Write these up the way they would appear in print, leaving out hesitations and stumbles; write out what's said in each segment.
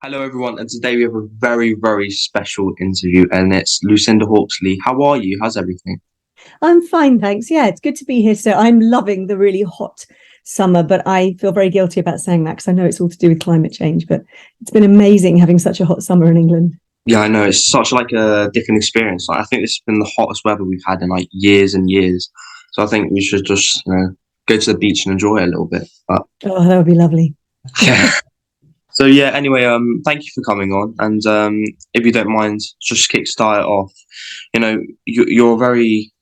Hello, everyone, and today we have a very, very special interview, and it's Lucinda Hawksley. How are you? How's everything? I'm fine, thanks. Yeah, it's good to be here. So I'm loving the really hot summer, but I feel very guilty about saying that because I know it's all to do with climate change. But it's been amazing having such a hot summer in England. Yeah, I know it's such like a different experience. Like, I think this has been the hottest weather we've had in like years and years. So I think we should just, go to the beach and enjoy it a little bit. But Oh, that would be lovely. yeah. So yeah. Anyway, thank you for coming on, and if you don't mind, just kickstart it off. You're a very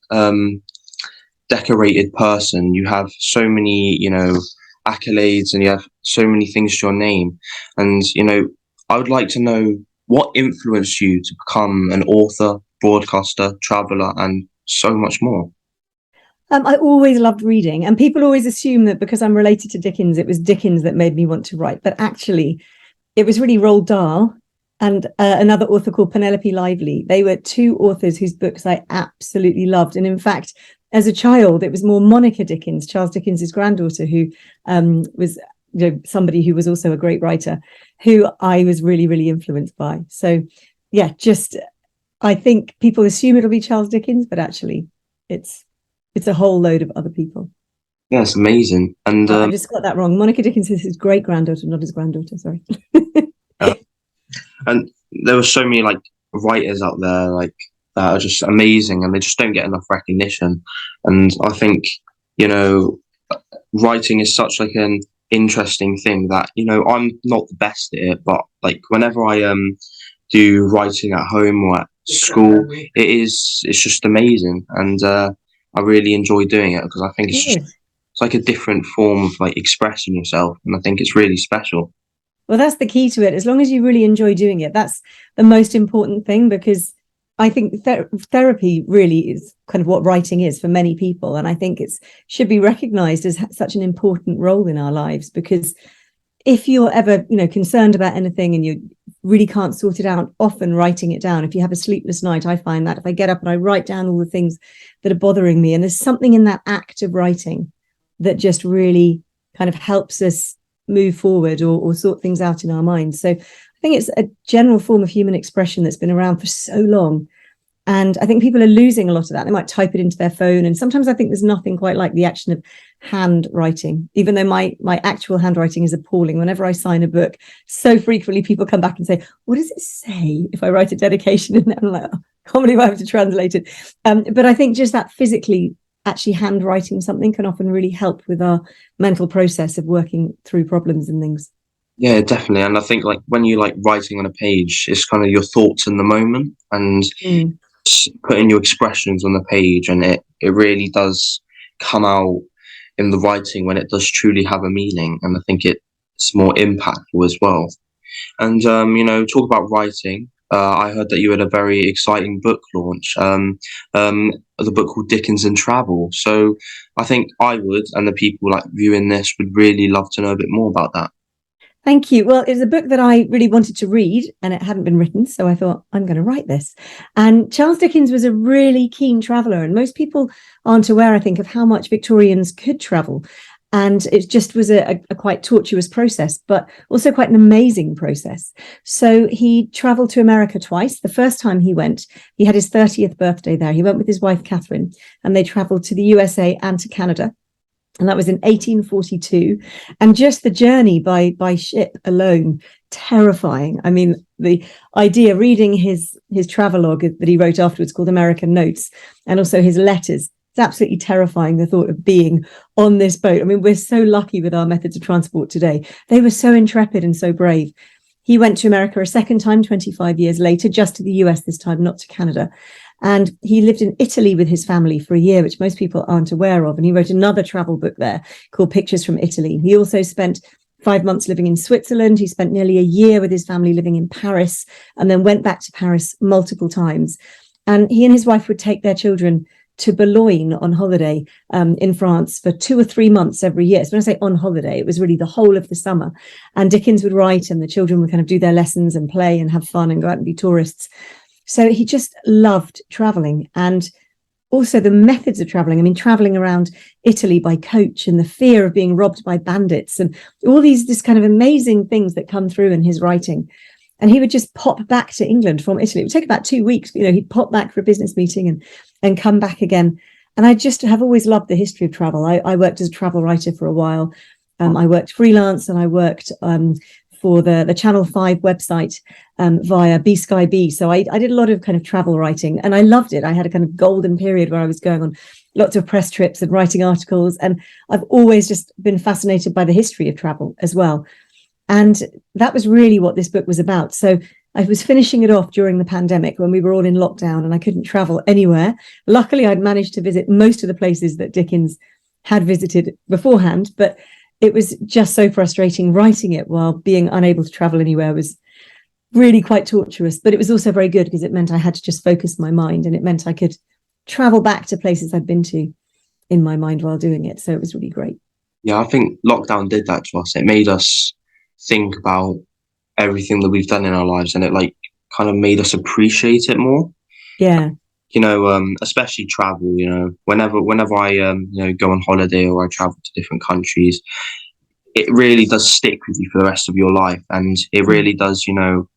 decorated person. You have so many, accolades, and you have so many things to your name. And I would like to know what influenced you to become an author, broadcaster, traveler, and so much more. I always loved reading, and people always assume that because I'm related to Dickens, it was Dickens that made me want to write. But actually, it was really Roald Dahl and another author called Penelope Lively. They were two authors whose books I absolutely loved. And in fact, as a child, it was more Monica Dickens, Charles Dickens's granddaughter, who was somebody who was also a great writer, who I was really, really influenced by. So, yeah, just I think people assume it'll be Charles Dickens, but actually, it's it's a whole load of other people. Yeah, it's amazing. And I just got that wrong. Monica Dickens is his great granddaughter, not his granddaughter. Sorry. uh, and there were so many like writers out there like that are just amazing, and they just don't get enough recognition. And I think you know writing is such like an interesting thing that I'm not the best at it, but like whenever I do writing at home or at school, it's just amazing, and I really enjoy doing it because I think Good. it's like a different form of like expressing yourself, and I think it's really special. Well, that's the key to it. As long as you really enjoy doing it, that's the most important thing because I think therapy really is kind of what writing is for many people. And I think it's should be recognized as such an important role in our lives because if you're ever, concerned about anything and you really can't sort it out, often writing it down. If you have a sleepless night, I find that if I get up and I write down all the things that are bothering me, and there's something in that act of writing that just really kind of helps us move forward or sort things out in our minds. So I think it's a general form of human expression that's been around for so long. And I think people are losing a lot of that. They might type it into their phone. And sometimes I think there's nothing quite like the action of handwriting, even though my actual handwriting is appalling. Whenever I sign a book, so frequently people come back and say, what does it say if I write a dedication in there? I'm like, oh, I can't believe I have to translate it. But I think just that physically actually handwriting something can often really help with our mental process of working through problems and things. Yeah, definitely. And I think like when you like writing on a page, it's kind of your thoughts in the moment, and Mm. putting your expressions on the page, and it really does come out in the writing when it does truly have a meaning, and I think it's more impactful as well. And talk about writing. I heard that you had a very exciting book launch, the book called Dickens and Travel. So I think I would, and the people like viewing this would really love to know a bit more about that. Thank you. Well, it's a book that I really wanted to read and it hadn't been written. So I thought, I'm going to write this. And Charles Dickens was a really keen traveller. And most people aren't aware, I think, of how much Victorians could travel. And it just was a quite tortuous process, but also quite an amazing process. So he travelled to America twice. The first time he went, he had his 30th birthday there. He went with his wife, Catherine, and they travelled to the USA and to Canada. And that was in 1842. And just the journey by ship alone, terrifying. I mean, the idea, reading his travelogue that he wrote afterwards called American Notes, and also his letters, it's absolutely terrifying, the thought of being on this boat. I mean, we're so lucky with our methods of transport today. They were so intrepid and so brave. He went to America a second time, 25 years later, just to the US this time, not to Canada. And he lived in Italy with his family for a year, which most people aren't aware of. And he wrote another travel book there called Pictures from Italy. He also spent 5 months living in Switzerland. He spent nearly a year with his family living in Paris, and then went back to Paris multiple times. And he and his wife would take their children to Boulogne on holiday in France for 2 or 3 months every year. So when I say on holiday, it was really the whole of the summer. And Dickens would write and the children would kind of do their lessons and play and have fun and go out and be tourists. So he just loved traveling. And also the methods of traveling. I mean, traveling around Italy by coach and the fear of being robbed by bandits and all these kind of amazing things that come through in his writing. And he would just pop back to England from Italy. It would take about 2 weeks. You know, he'd pop back for a business meeting and come back again. And I just have always loved the history of travel. I worked as a travel writer for a while. I worked freelance, and I worked for the Channel 5 website via B Sky B. So I did a lot of kind of travel writing, and I loved it. I had a kind of golden period where I was going on lots of press trips and writing articles. And I've always just been fascinated by the history of travel as well. And that was really what this book was about. So I was finishing it off during the pandemic when we were all in lockdown and I couldn't travel anywhere. Luckily, I'd managed to visit most of the places that Dickens had visited beforehand, but it was just so frustrating writing it while being unable to travel anywhere was really quite torturous. But it was also very good because it meant I had to just focus my mind, and it meant I could travel back to places I'd been to in my mind while doing it. So it was really great. Yeah, I think lockdown did that to us. It made us think about everything that we've done in our lives, and it like kind of made us appreciate it more. Yeah. You know, especially travel, you know, whenever I you know, go on holiday or I travel to different countries, it really does stick with you for the rest of your life. And it really does, you know,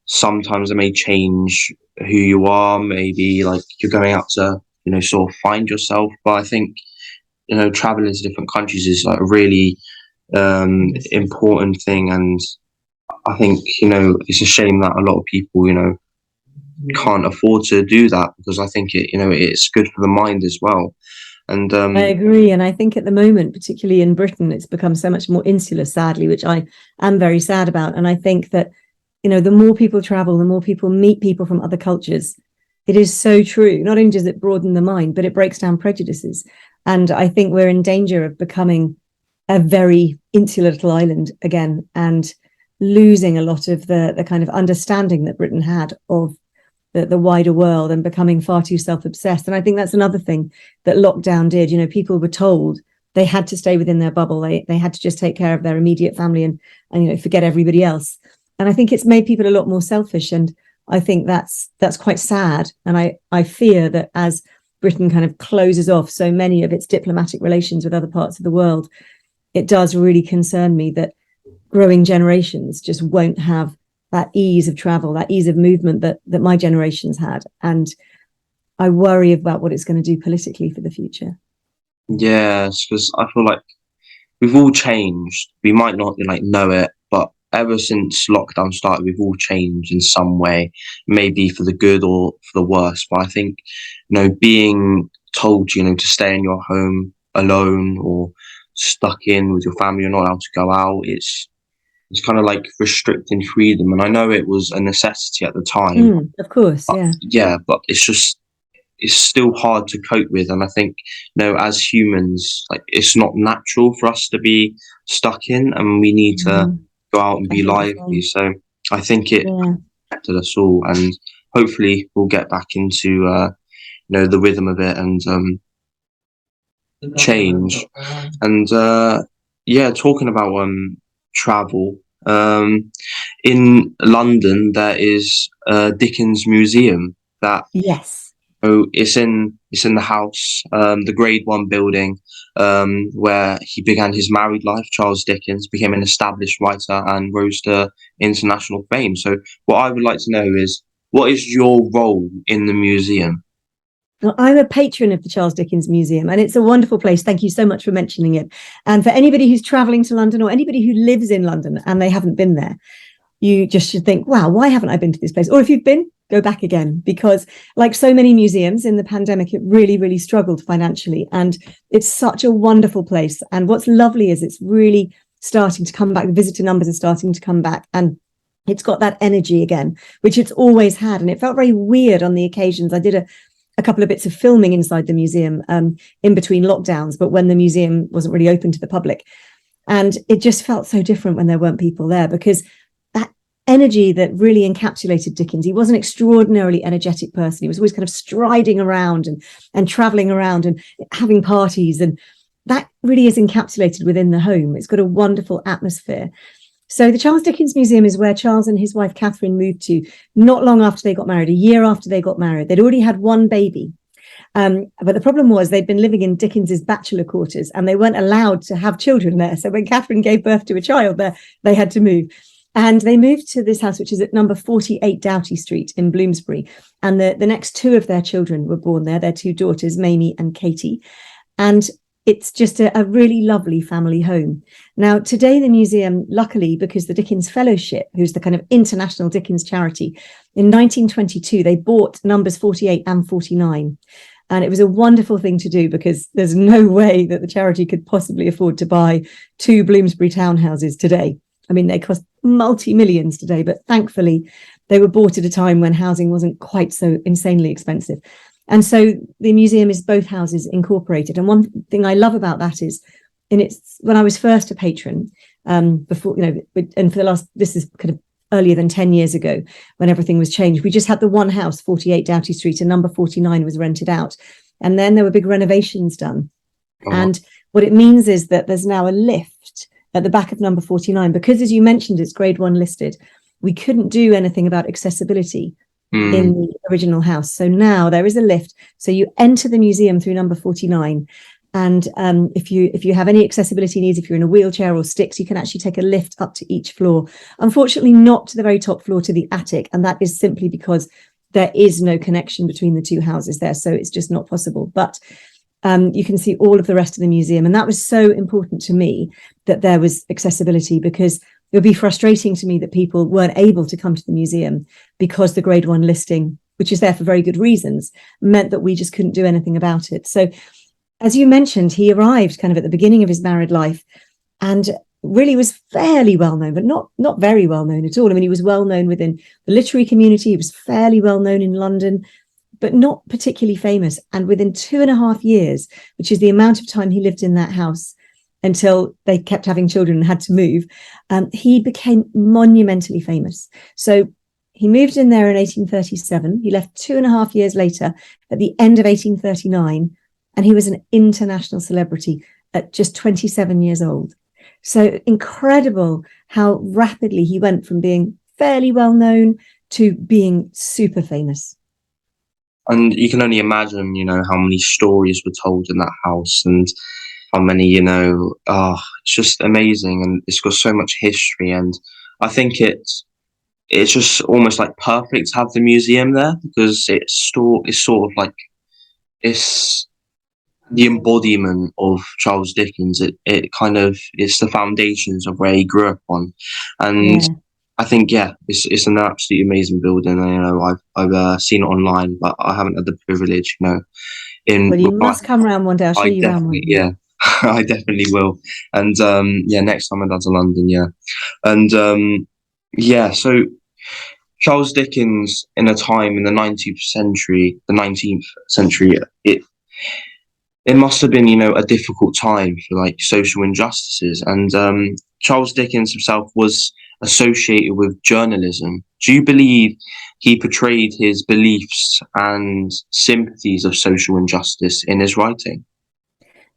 sometimes it may change who you are, maybe like you're going out to, you know, sort of find yourself. But I think, you know, traveling to different countries is like a really important thing. And I think, you know, it's a shame that a lot of people, you know, can't afford to do that, because I think it, you know, it's good for the mind as well. And I agree. And I think at the moment, particularly in Britain, it's become so much more insular, sadly, which I am very sad about. And I think that, you know, the more people travel, the more people meet people from other cultures. It is so true. Not only does it broaden the mind, but it breaks down prejudices. And I think we're in danger of becoming a very insular little island again and losing a lot of the kind of understanding that Britain had of the wider world, and becoming far too self-obsessed. And I think that's another thing that lockdown did. You know, people were told they had to stay within their bubble. They had to just take care of their immediate family and you know, forget everybody else. And I think it's made people a lot more selfish. And I think that's quite sad. And I fear that as Britain kind of closes off so many of its diplomatic relations with other parts of the world, it does really concern me that growing generations just won't have that ease of travel, that ease of movement that my generations had. And I worry about what it's going to do politically for the future. yes, because I feel like we've all changed. We might not like know it, but ever since lockdown started, we've all changed in some way, maybe for the good or for the worse. But I think, you know, being told, you know, to stay in your home alone or stuck in with your family, you're not allowed to go out, it's kind of like restricting freedom. And I know it was a necessity at the time. Of course, But, yeah. yeah, but it's still hard to cope with. And I think, you know, as humans, like it's not natural for us to be stuck in, and we need to go out and be lively. So I think it affected us all, and hopefully we'll get back into you know, the rhythm of it and change. And yeah, talking about travel, in London there is a Dickens Museum that Yes. it's in the house, the Grade 1 building, where he began his married life. Charles Dickens became an established writer and rose to international fame. So what I would like to know is, what is your role in the museum? Well, I'm a patron of the Charles Dickens Museum, and it's a wonderful place. Thank you so much for mentioning it. And for anybody who's traveling to London, or anybody who lives in London and they haven't been there, you just should think, wow, why haven't I been to this place? Or if you've been, go back again, because like so many museums in the pandemic, it really, really struggled financially. And it's such a wonderful place. And what's lovely is it's really starting to come back. The visitor numbers are starting to come back, and it's got that energy again, which it's always had. And it felt very weird on the occasions. I did a couple of bits of filming inside the museum in between lockdowns, but when the museum wasn't really open to the public. And it just felt so different when there weren't people there, because that energy that really encapsulated Dickens, he was an extraordinarily energetic person. He was always kind of striding around and traveling around and having parties. And that really is encapsulated within the home. It's got a wonderful atmosphere. So the Charles Dickens Museum is where Charles and his wife Catherine moved to not long after they got married, a year after they got married. They'd already had one baby. But the problem was they'd been living in Dickens's bachelor quarters and they weren't allowed to have children there. So when Catherine gave birth to a child there, they had to move. And they moved to this house, which is at number 48 Doughty Street in Bloomsbury. And the next two of their children were born there, their two daughters, Mamie and Katie. And it's just a really lovely family home. Now, today, the museum, luckily, because the Dickens Fellowship, who's the kind of international Dickens charity, in 1922, they bought numbers 48 and 49. And it was a wonderful thing to do because there's no way that the charity could possibly afford to buy two Bloomsbury townhouses today. I mean, they cost multi-millions today, but thankfully they were bought at a time when housing wasn't quite so insanely expensive. And so the museum is both houses incorporated. And one thing I love about that is, when I was first a patron, before, and for the last, this is kind of earlier than 10 years ago, when everything was changed, we just had the one house, 48 Doughty Street, and number 49 was rented out. And then there were big renovations done. Oh. And what it means is that there's now a lift at the back of number 49, because as you mentioned, it's grade 1 listed. We couldn't do anything about accessibility in the original house. So now there is a lift. So you enter the museum through number 49. And if you have any accessibility needs, if you're in a wheelchair or sticks, you can actually take a lift up to each floor. Unfortunately, not to the very top floor, to the attic. And that is simply because there is no connection between the two houses there. So it's just not possible. But you can see all of the rest of the museum. And that was so important to me that there was accessibility, because it would be frustrating to me that people weren't able to come to the museum because the grade 1 listing, which is there for very good reasons, meant that we just couldn't do anything about it. So as you mentioned, he arrived kind of at the beginning of his married life and really was fairly well known, but not very well known at all. I mean, he was well known within the literary community. He was fairly well known in London, but not particularly famous. And within 2.5 years, which is the amount of time he lived in that house until they kept having children and had to move, he became monumentally famous. So he moved in there in 1837. He left 2.5 years later at the end of 1839, and he was an international celebrity at just 27 years old. So incredible how rapidly he went from being fairly well known to being super famous. And you can only imagine, how many stories were told in that house, and how many, it's just amazing, and it's got so much history. And I think it's just almost like perfect to have the museum there, because it's sort of like, it's the embodiment of Charles Dickens. It's the foundations of where he grew up on. And I think, it's an absolutely amazing building. I've seen it online, but I haven't had the privilege, Well, you must come around one day. I'll show you around one. Yeah, I definitely will. And next time I'm down to London, And so Charles Dickens, in a time in the 19th century, it must have been, a difficult time for like social injustices. And Charles Dickens himself was associated with journalism. Do you believe he portrayed his beliefs and sympathies of social injustice in his writing?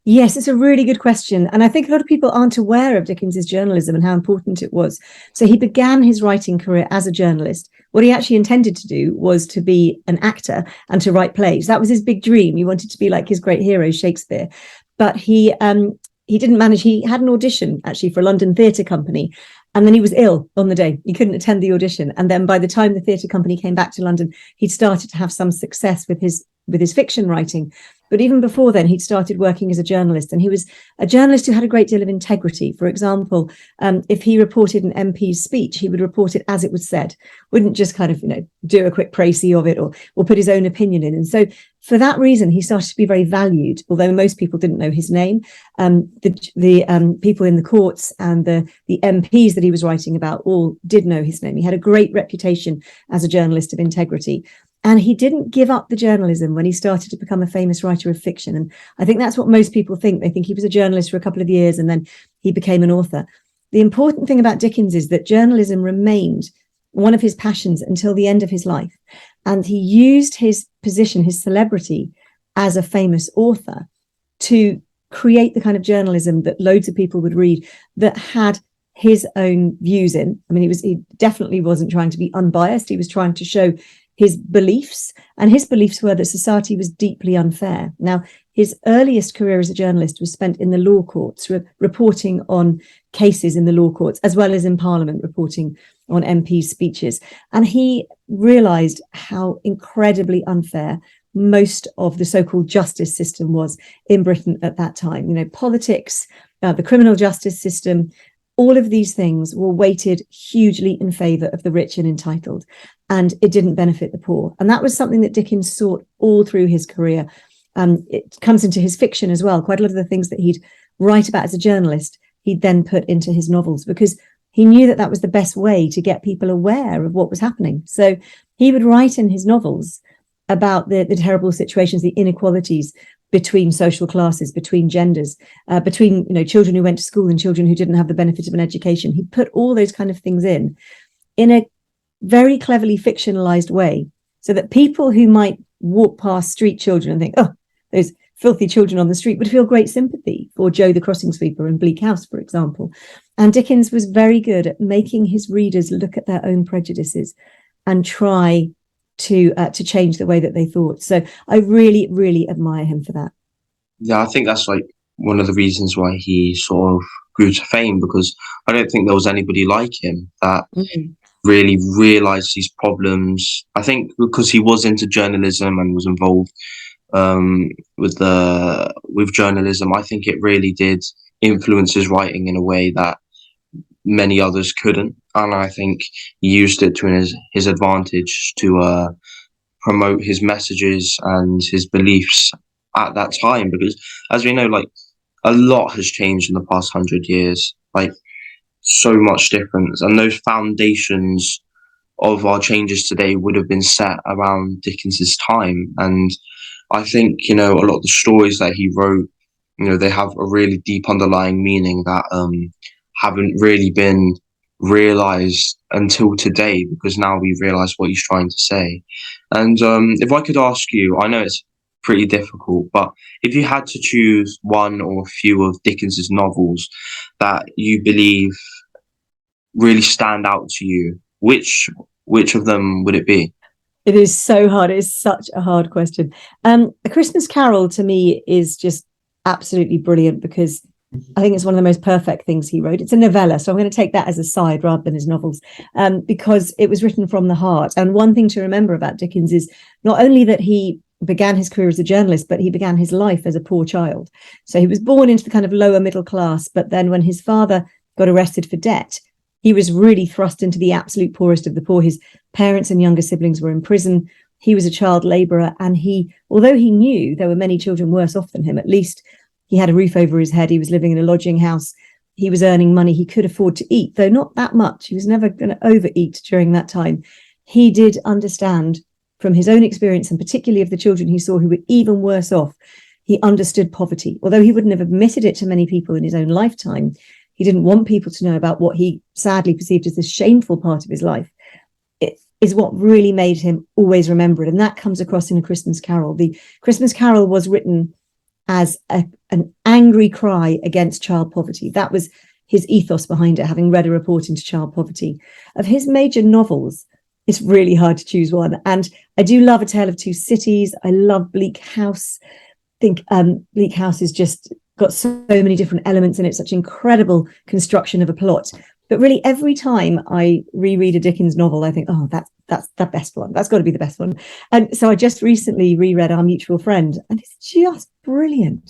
Yes, it's a really good question. And I think a lot of people aren't aware of Dickens's journalism and how important it was. So he began his writing career as a journalist. What he actually intended to do was to be an actor and to write plays. That was his big dream. He wanted to be like his great hero, Shakespeare. But he didn't manage. He had an audition actually for a London theatre company. And then he was ill on the day. He couldn't attend the audition. And then by the time the theatre company came back to London, he'd started to have some success with his fiction writing. But even before then, he'd started working as a journalist, and he was a journalist who had a great deal of integrity. For example, if he reported an MP's speech, he would report it as it was said, wouldn't just kind of, do a quick précis of it or put his own opinion in. And so for that reason, he started to be very valued, although most people didn't know his name. The people in the courts and the MPs that he was writing about all did know his name. He had a great reputation as a journalist of integrity. And he didn't give up the journalism when he started to become a famous writer of fiction. And I think that's what most people think. They think he was a journalist for a couple of years and then he became an author. The important thing about Dickens is that journalism remained one of his passions until the end of his life. And he used his position, his celebrity as a famous author to create the kind of journalism that loads of people would read, that had his own views in. I mean, he definitely wasn't trying to be unbiased. He was trying to show his beliefs, and his beliefs were that society was deeply unfair. Now, his earliest career as a journalist was spent in the law courts, reporting on cases in the law courts, as well as in Parliament, reporting on MPs' speeches. And he realised how incredibly unfair most of the so-called justice system was in Britain at that time. You know, politics, the criminal justice system, all of these things were weighted hugely in favour of the rich and entitled, and it didn't benefit the poor. And that was something that Dickens sought all through his career. It comes into his fiction as well. Quite a lot of the things that he'd write about as a journalist, he'd then put into his novels, because he knew that that was the best way to get people aware of what was happening. So he would write in his novels about the terrible situations, the inequalities between social classes, between genders, between, you know, children who went to school and children who didn't have the benefit of an education. He put all those kind of things in a very cleverly fictionalized way, so that people who might walk past street children and think, oh, those filthy children on the street, would feel great sympathy for Joe the crossing sweeper in Bleak House, for example. And Dickens was very good at making his readers look at their own prejudices and try to change the way that they thought. So I really, really admire him for that. Yeah, I think that's like one of the reasons why he sort of grew to fame, because I don't think there was anybody like him that really realized these problems. I think because he was into journalism and was involved with journalism, I think it really did influence his writing in a way that many others couldn't, and I think he used it to his advantage to promote his messages and his beliefs at that time. Because, as we know, like, a lot has changed in the past 100 years, like so much difference, and those foundations of our changes today would have been set around Dickens's time. And I think, you know, a lot of the stories that he wrote, you know, they have a really deep underlying meaning that haven't really been realized until today, because now we realize what he's trying to say. And if I could ask you, I know it's pretty difficult, but if you had to choose one or a few of Dickens's novels that you believe really stand out to you, which of them would it be? It is so hard. It is such a hard question. A Christmas Carol to me is just absolutely brilliant, because I think it's one of the most perfect things he wrote. It's a novella, so I'm going to take that as a side rather than his novels, because it was written from the heart. And one thing to remember about Dickens is not only that he began his career as a journalist, but he began his life as a poor child. So he was born into the kind of lower middle class, but then when his father got arrested for debt, he was really thrust into the absolute poorest of the poor. His parents and younger siblings were in prison. He was a child labourer, and although he knew there were many children worse off than him, at least he had a roof over his head. He was living in a lodging house. He was earning money. He could afford to eat, though not that much. He was never going to overeat during that time. He did understand from his own experience, and particularly of the children he saw who were even worse off, he understood poverty. Although he wouldn't have admitted it to many people in his own lifetime, he didn't want people to know about what he sadly perceived as the shameful part of his life. It is what really made him always remember it. And that comes across in A Christmas Carol. The Christmas Carol was written as an angry cry against child poverty. That was his ethos behind it, having read a report into child poverty. Of his major novels, it's really hard to choose one. And I do love A Tale of Two Cities. I love Bleak House. I think Bleak House has just got so many different elements in it, such incredible construction of a plot. But really, every time I reread a Dickens novel, I think, oh, that's the best one. That's got to be the best one. And so I just recently reread Our Mutual Friend, and it's just brilliant.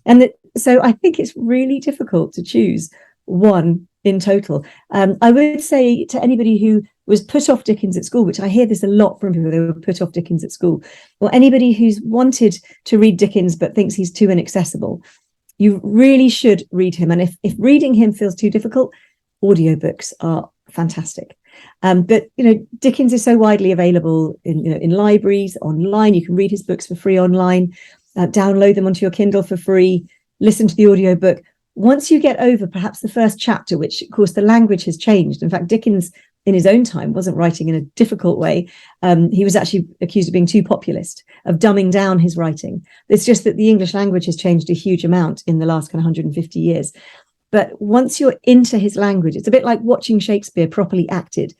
And so I think it's really difficult to choose one in total. I would say to anybody who was put off Dickens at school, which I hear this a lot from people, they were put off Dickens at school, or anybody who's wanted to read Dickens but thinks he's too inaccessible, you really should read him. And if reading him feels too difficult, audiobooks are fantastic. But Dickens is so widely available in libraries, online. You can read his books for free online, download them onto your Kindle for free, listen to the audiobook. Once you get over perhaps the first chapter, which of course the language has changed. In fact, Dickens in his own time wasn't writing in a difficult way. He was actually accused of being too populist, of dumbing down his writing. It's just that the English language has changed a huge amount in the last kind of 150 years. But once you're into his language, it's a bit like watching Shakespeare properly acted.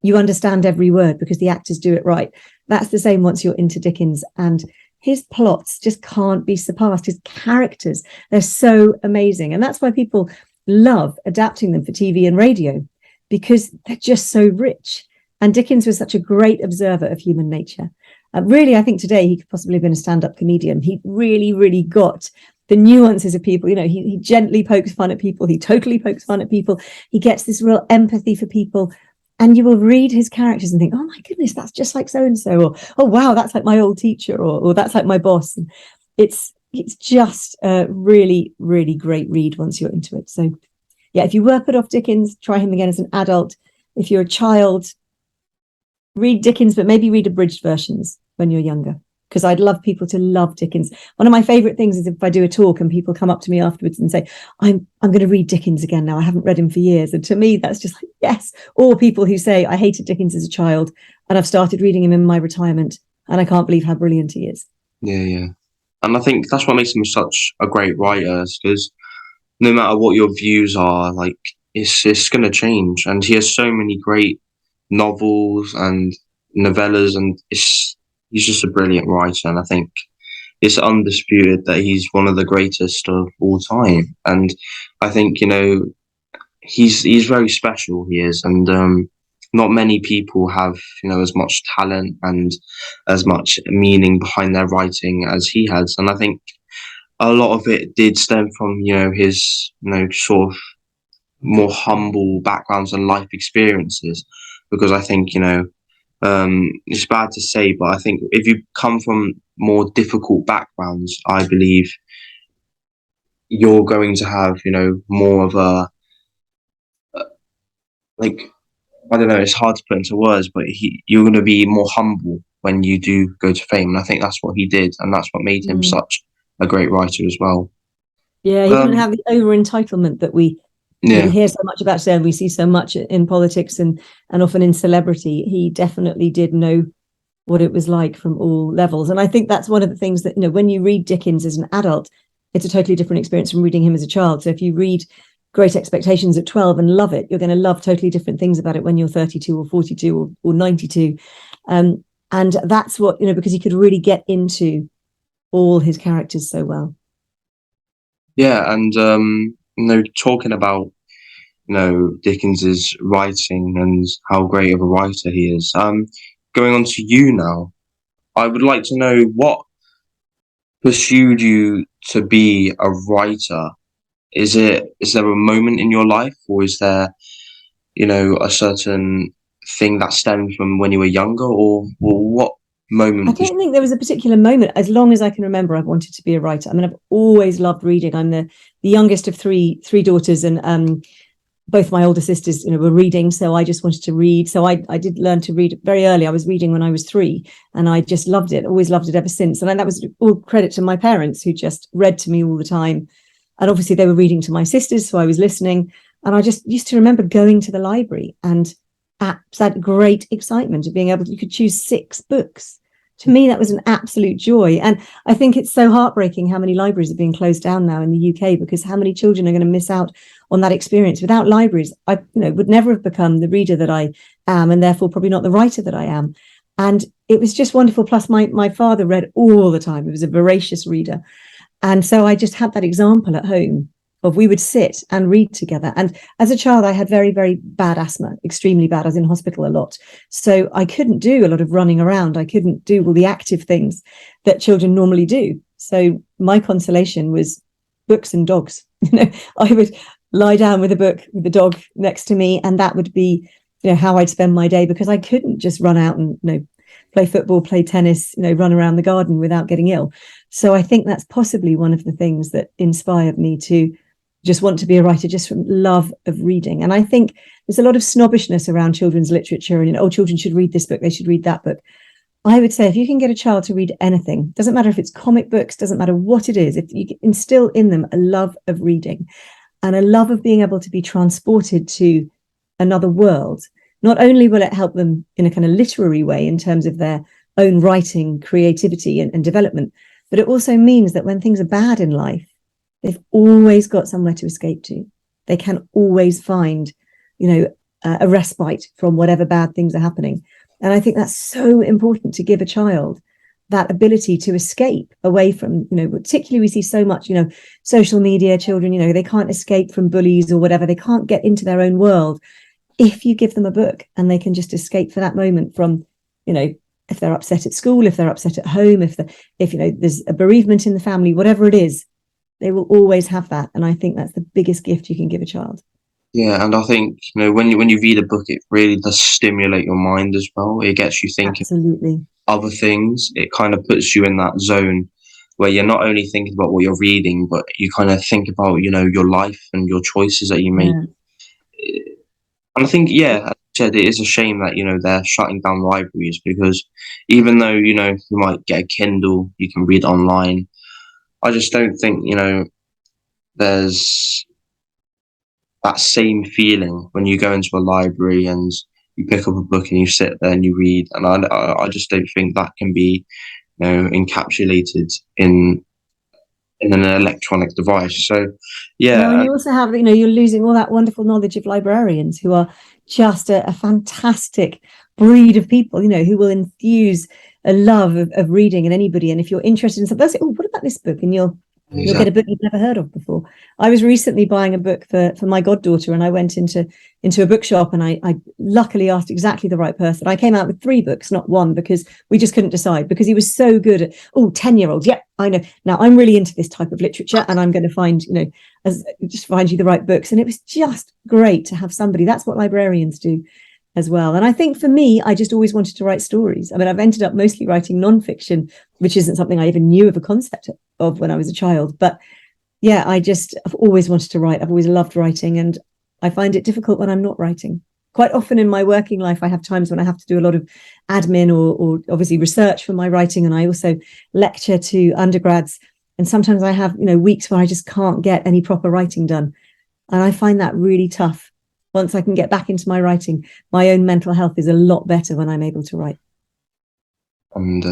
you understand every word because the actors do it right. That's the same once you're into Dickens, and his plots just can't be surpassed. His characters, they're so amazing. And that's why people love adapting them for TV and radio, because they're just so rich. And Dickens was such a great observer of human nature. Really, I think today he could possibly have been a stand-up comedian. He really, really got the nuances of people. You know, he gently pokes fun at people. He totally pokes fun at people. He gets this real empathy for people. And you will read his characters and think, oh my goodness, that's just like so-and-so, or oh wow, that's like my old teacher, or that's like my boss. And it's just a really, really great read once you're into it. So yeah, if you were put off Dickens, try him again as an adult. If you're a child, read Dickens, but maybe read abridged versions when you're younger, because I'd love people to love Dickens. One of my favorite things is if I do a talk and people come up to me afterwards and say, I'm going to read Dickens again now. I haven't read him for years. And to me, that's just like, yes. Or people who say, I hated Dickens as a child and I've started reading him in my retirement and I can't believe how brilliant he is. Yeah. And I think that's what makes him such a great writer, because no matter what your views are, like, it's going to change. And he has so many great novels and novellas, and he's just a brilliant writer. And I think it's undisputed that he's one of the greatest of all time. And I think, you know, he's very special, he is. And not many people have, you know, as much talent and as much meaning behind their writing as he has. And I think a lot of it did stem from, you know, his, you know, sort of more humble backgrounds and life experiences. Because I think, you know, it's bad to say, but I think if you come from more difficult backgrounds, I believe you're going to have, you know, more of a, like, I don't know, it's hard to put into words, but you're going to be more humble when you do go to fame. And I think that's what he did, and that's what made him such a great writer as well. Yeah, he didn't have the over entitlement that we hear so much about today, and we see so much in politics and often in celebrity. He definitely did know what it was like from all levels. And I think that's one of the things that, you know, when you read Dickens as an adult, it's a totally different experience from reading him as a child. So if you read Great Expectations at 12 and love it, you're going to love totally different things about it when you're 32 or 42 or 92. And that's what, you know, because he could really get into all his characters so well. Yeah, and you know, talking about, you know, Dickens's writing and how great of a writer he is. Going on to you now, I would like to know what pursued you to be a writer. Is there a moment in your life, or is there, you know, a certain thing that stemmed from when you were younger, or what moment? I don't think there was a particular moment. As long as I can remember, I've wanted to be a writer. I mean, I've always loved reading. I'm the youngest of three daughters, and both my older sisters, you know, were reading, so I just wanted to read. So I did learn to read very early. I was reading when I was 3, and I just loved it. Always loved it ever since. And that was all credit to my parents, who just read to me all the time. And obviously they were reading to my sisters, so I was listening. And I just used to remember going to the library and that great excitement of being able to, you could choose 6 books. To me, that was an absolute joy. And I think it's so heartbreaking how many libraries are being closed down now in the UK, because how many children are going to miss out on that experience. Without libraries, I would never have become the reader that I am, and therefore probably not the writer that I am. And it was just wonderful. Plus, my father read all the time. He was a voracious reader. And so I just had that example at home of, we would sit and read together. And as a child, I had very, very bad asthma, extremely bad. I was in hospital a lot. So I couldn't do a lot of running around. I couldn't do all the active things that children normally do. So my consolation was books and dogs. You know, I would lie down with a book with the dog next to me, and that would be, you know, how I'd spend my day, because I couldn't just run out and, you know, play football, play tennis, you know, run around the garden without getting ill. So I think that's possibly one of the things that inspired me to just want to be a writer, just from love of reading. And I think there's a lot of snobbishness around children's literature, and, you know, oh, children should read this book, they should read that book. I would say if you can get a child to read anything, doesn't matter if it's comic books, doesn't matter what it is, if you instill in them a love of reading and a love of being able to be transported to another world, not only will it help them in a kind of literary way in terms of their own writing, creativity and development, but it also means that when things are bad in life, they've always got somewhere to escape to. They can always find, you know, a respite from whatever bad things are happening. And I think that's so important, to give a child that ability to escape away from, particularly we see so much, social media, children, they can't escape from bullies or whatever. They can't get into their own world. If you give them a book and they can just escape for that moment from, if they're upset at school, if they're upset at home, if there's a bereavement in the family, whatever it is, they will always have that. And I think that's the biggest gift you can give a child. Yeah, and I think when you read a book, it really does stimulate your mind as well. It gets you thinking Absolutely. other things. It kind of puts you in that zone where you're not only thinking about what you're reading, but you kind of think about your life and your choices that you make. And I think, yeah, as I said, it is a shame that they're shutting down libraries, because even though you might get a Kindle, you can read online. I just don't think there's that same feeling when you go into a library and you pick up a book and you sit there and you read. And I just don't think that can be encapsulated in an electronic device. So yeah. No, and you also have, you're losing all that wonderful knowledge of librarians, who are just a fantastic breed of people, who will infuse a love of reading in anybody. And if you're interested in something, they'll say, oh, what about this book? And you'll get a book you've never heard of before. I was recently buying a book for my goddaughter, and I went into a bookshop, and I luckily asked exactly the right person. I came out with 3 books, not 1, because we just couldn't decide, because he was so good at 10-year-olds. Yep, I know. Now I'm really into this type of literature, and I'm going to find, just find you the right books. And it was just great to have somebody. That's what librarians do as well. And I think for me, I just always wanted to write stories. I mean, I've ended up mostly writing nonfiction, which isn't something I even knew of a concept of when I was a child. But yeah, I've always wanted to write. I've always loved writing, and I find it difficult when I'm not writing. Quite often in my working life, I have times when I have to do a lot of admin or obviously research for my writing. And I also lecture to undergrads. And sometimes I have, weeks where I just can't get any proper writing done. And I find that really tough. Once I can get back into my writing, my own mental health is a lot better when I'm able to write. And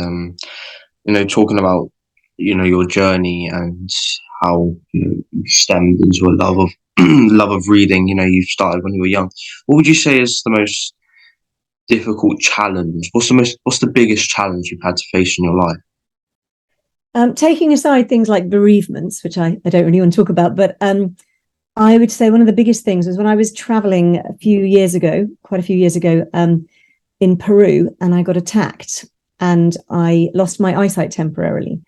talking about your journey and how you stemmed into a love of love of reading. You started when you were young. What would you say is the most difficult challenge? What's the biggest challenge you've had to face in your life? Taking aside things like bereavements, which I don't really want to talk about, but I would say one of the biggest things was when I was traveling quite a few years ago, in Peru, and I got attacked and I lost my eyesight temporarily.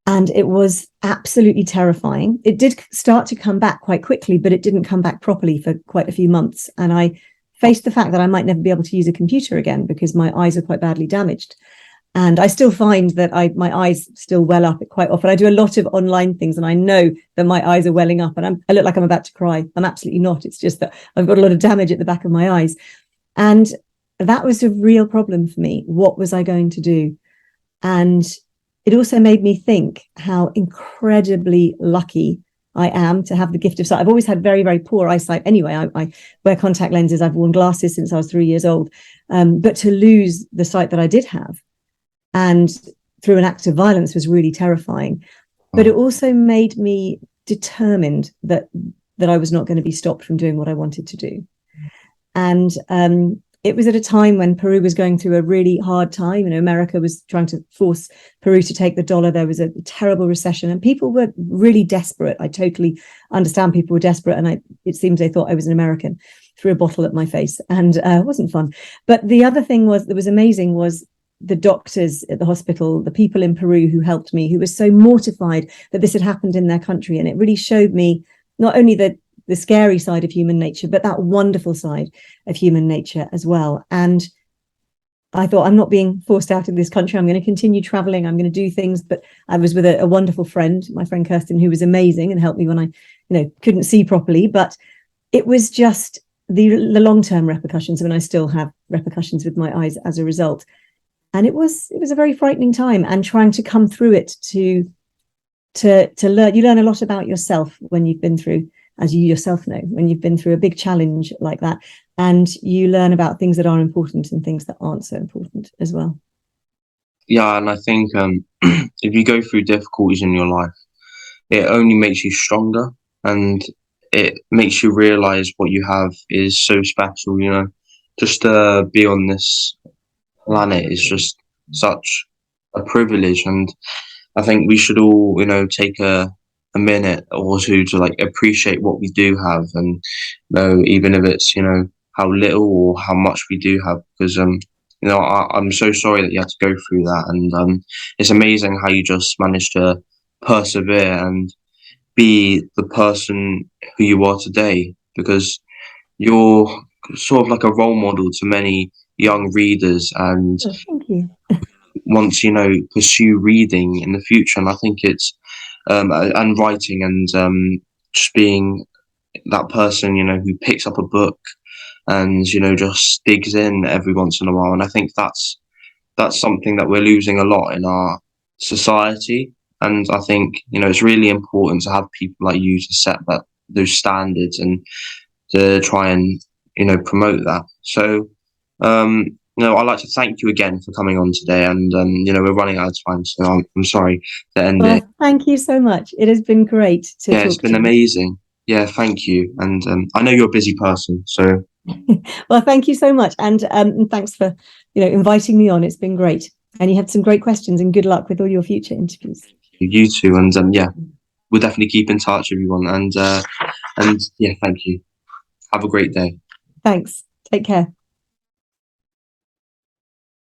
And it was absolutely terrifying. It did start to come back quite quickly, but it didn't come back properly for quite a few months. And I faced the fact that I might never be able to use a computer again because my eyes are quite badly damaged. And I still find that my eyes still well up quite often. I do a lot of online things, and I know that my eyes are welling up, and I look like I'm about to cry. I'm absolutely not. It's just that I've got a lot of damage at the back of my eyes. And that was a real problem for me. What was I going to do? And it also made me think how incredibly lucky I am to have the gift of sight. I've always had very, very poor eyesight anyway. I wear contact lenses. I've worn glasses since I was 3 years old. But to lose the sight that I did have, and through an act of violence, was really terrifying. But it also made me determined that I was not going to be stopped from doing what I wanted to do. And it was at a time when Peru was going through a really hard time. America was trying to force Peru to take the dollar. There was a terrible recession, and people were really desperate. I totally understand people were desperate, and it seems they thought I was an American. Threw a bottle at my face, and it wasn't fun. But the other thing that was amazing was the doctors at the hospital, the people in Peru who helped me, who were so mortified that this had happened in their country. And it really showed me not only the scary side of human nature, but that wonderful side of human nature as well. And I thought, I'm not being forced out of this country. I'm going to continue traveling. I'm going to do things. But I was with a wonderful friend, my friend Kirsten, who was amazing and helped me when I, couldn't see properly. But it was just the long-term repercussions. I mean, I still have repercussions with my eyes as a result. And it was a very frightening time, and trying to come through it to learn. You learn a lot about yourself when you've been through, as you yourself know, when you've been through a big challenge like that, and you learn about things that are important and things that aren't so important as well. Yeah, and I think if you go through difficulties in your life, it only makes you stronger. And it makes you realize what you have is so special. Just to be on this planet is just such a privilege, and I think we should all, take a minute or two to like appreciate what we do have, and even if it's how little or how much we do have, because I'm so sorry that you had to go through that, and it's amazing how you just managed to persevere and be the person who you are today, because you're sort of like a role model to many young readers, and Oh, thank you. once pursue reading in the future. And I think it's and writing, and just being that person who picks up a book and just digs in every once in a while. And I think that's something that we're losing a lot in our society. And I think it's really important to have people like you to set those standards and to try and promote that. So I'd like to thank you again for coming on today, and we're running out of time, so I'm sorry to end it. Thank you so much. It has been great to talk. It's been amazing. Yeah, thank you. And I know you're a busy person, so well, thank you so much, and thanks for inviting me on. It's been great, and you had some great questions, and good luck with all your future interviews. You too, and we'll definitely keep in touch, everyone, and yeah, thank you. Have a great day. Thanks. Take care.